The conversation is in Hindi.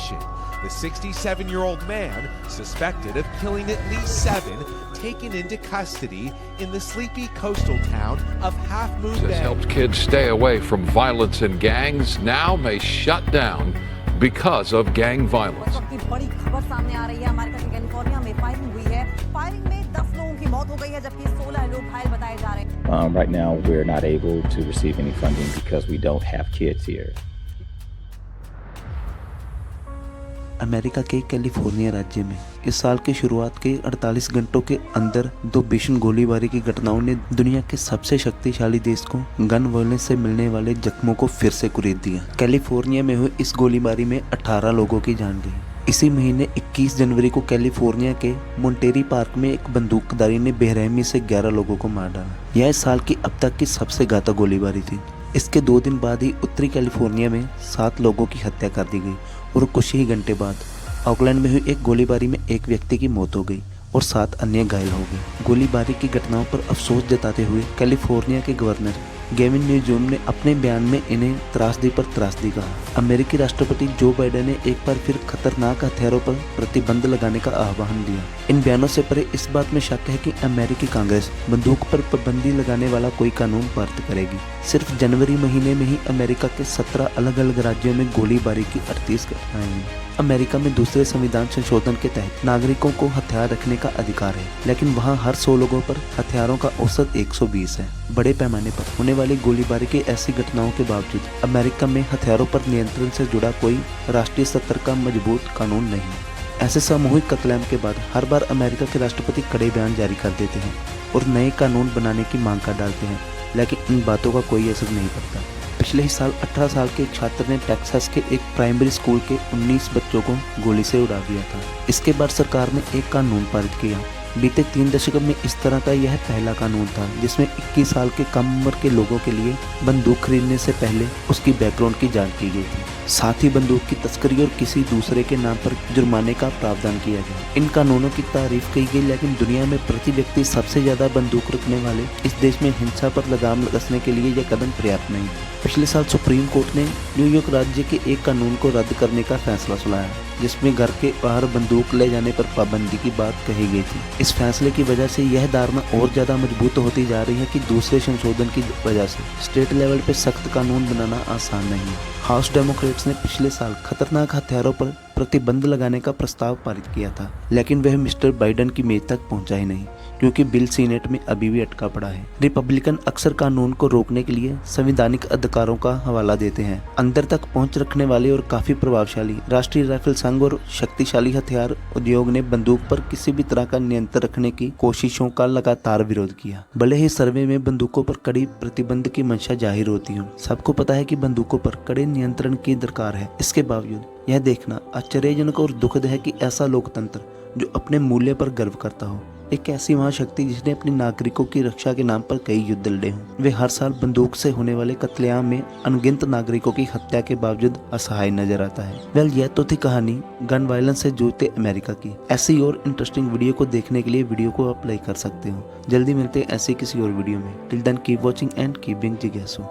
nation. The 67-year-old man, suspected of killing at least 7, taken into custody in the sleepy coastal town of Half Moon Bay. Has helped kids stay away from violence and gangs, now may shut down because of gang violence. बड़ी खबर सामने आ रही है। अमेरिका के कैलिफोर्निया में फायरिंग हुई है। फायरिंग में 10 लोगों की मौत हो गई है, जबकि 16 लोग घायल बताए जा रहे हैं। Right now, we're not able to receive any funding because we don't have kids here. America के कैलिफोर्निया राज्य में इस साल की शुरुआत के 48 घंटों के अंदर 2 भीषण गोलीबारी की घटनाओं ने दुनिया के सबसे शक्तिशाली देश को गन वायलेंस से मिलने वाले जख्मों को फिर से कुरेद दिया। कैलिफोर्निया में हुई इस गोलीबारी में 18 लोगों की जान गई। इसी महीने 21 जनवरी को कैलिफोर्निया के मोंटेरी पार्क में एक बंदूकधारी ने बेरहमी से 11 लोगों को मार डाला। यह इस साल की अब तक की सबसे घातक गोलीबारी थी। इसके 2 दिन बाद ही उत्तरी कैलिफोर्निया में 7 लोगों की हत्या कर दी गई और कुछ ही घंटे बाद ऑकलैंड में हुई एक गोलीबारी में 1 व्यक्ति की मौत हो गई और 7 अन्य घायल हो गए। गोलीबारी की घटनाओं पर अफसोस जताते हुए कैलिफोर्निया के गवर्नर गेविन न्यूसोम ने अपने बयान में इन्हें त्रासदी पर त्रासदी कहा। अमेरिकी राष्ट्रपति जो बाइडेन ने एक बार फिर खतरनाक हथियारों पर प्रतिबंध लगाने का आह्वान दिया। इन बयानों से परे इस बात में शक है कि अमेरिकी कांग्रेस बंदूक पर पाबंदी लगाने वाला कोई कानून पारित करेगी। सिर्फ जनवरी महीने में ही अमेरिका के 17 अलग अलग राज्यों में गोलीबारी की 38 घटनाएं हुई। अमेरिका में दूसरे संविधान संशोधन के तहत नागरिकों को हथियार रखने का अधिकार है, लेकिन वहां हर 100 लोगों पर हथियारों का औसत 120 है। बड़े पैमाने पर होने वाली गोलीबारी की ऐसी घटनाओं के बावजूद अमेरिका में हथियारों पर नियंत्रण से जुड़ा कोई राष्ट्रीय स्तर का मजबूत कानून नहीं है। ऐसे सामूहिक कत्लेआम के बाद हर बार अमेरिका के राष्ट्रपति कड़े बयान जारी कर देते हैं और नए कानून बनाने की मांग कर डालते हैं, लेकिन इन बातों का कोई असर नहीं पड़ता। पिछले ही साल 18 साल के एक छात्र ने टेक्सास के एक प्राइमरी स्कूल के 19 बच्चों को गोली से उड़ा दिया था। इसके बाद सरकार ने एक कानून पारित किया। बीते 3 दशकों में इस तरह का यह पहला कानून था जिसमें 21 साल के कम उम्र के लोगों के लिए बंदूक खरीदने से पहले उसकी बैकग्राउंड की जांच की गई थी। साथ ही बंदूक की तस्करी और किसी दूसरे के नाम पर जुर्माने का प्रावधान किया गया। इन कानूनों की तारीफ की गई, लेकिन दुनिया में प्रति व्यक्ति सबसे ज्यादा बंदूक रखने वाले इस देश में हिंसा पर लगाम कसने के लिए यह कदम पर्याप्त नहीं है। पिछले साल सुप्रीम कोर्ट ने न्यूयॉर्क राज्य के एक कानून को रद्द करने का फैसला सुनाया, जिसमें घर के बाहर बंदूक ले जाने पर पाबंदी की बात कही गई थी। इस फैसले की वजह से यह धारणा और ज्यादा मजबूत होती जा रही है कि दूसरे संशोधन की वजह से स्टेट लेवल पे सख्त कानून बनाना आसान नहीं है। हाउस डेमोक्रेट्स ने पिछले साल खतरनाक हथियारों पर प्रतिबंध लगाने का प्रस्ताव पारित किया था, लेकिन वह मिस्टर बाइडेन की मेज तक पहुंचा ही नहीं, क्योंकि बिल सीनेट में अभी भी अटका पड़ा है। रिपब्लिकन अक्सर कानून को रोकने के लिए संवैधानिक अधिकारों का हवाला देते हैं। अंदर तक पहुंच रखने वाले और काफी प्रभावशाली राष्ट्रीय राइफल संघ और शक्तिशाली हथियार उद्योग ने बंदूक पर किसी भी तरह का नियंत्रण रखने की कोशिशों का लगातार विरोध किया। भले ही सर्वे में बंदूकों पर कड़ी प्रतिबंध की मंशा जाहिर होती हो, सबको पता है कि बंदूकों पर कड़े नियंत्रण की दरकार है। इसके बावजूद यह देखना आश्चर्यजनक और दुखद है कि ऐसा लोकतंत्र जो अपने मूल्य पर गर्व करता हो, एक ऐसी महाशक्ति जिसने अपने नागरिकों की रक्षा के नाम पर कई युद्ध लड़े हों, वे हर साल बंदूक से होने वाले कत्लेआम में अनगिनत नागरिकों की हत्या के बावजूद असहाय नजर आता है। वेल, यह तो थी कहानी गन वायलेंस से जूझते अमेरिका की। ऐसी और इंटरेस्टिंग वीडियो को देखने के लिए वीडियो को आप लाइक कर सकते हो। जल्दी मिलते हैं ऐसे किसी और वीडियो में। Till then keep watching and keep being जिज्ञासु।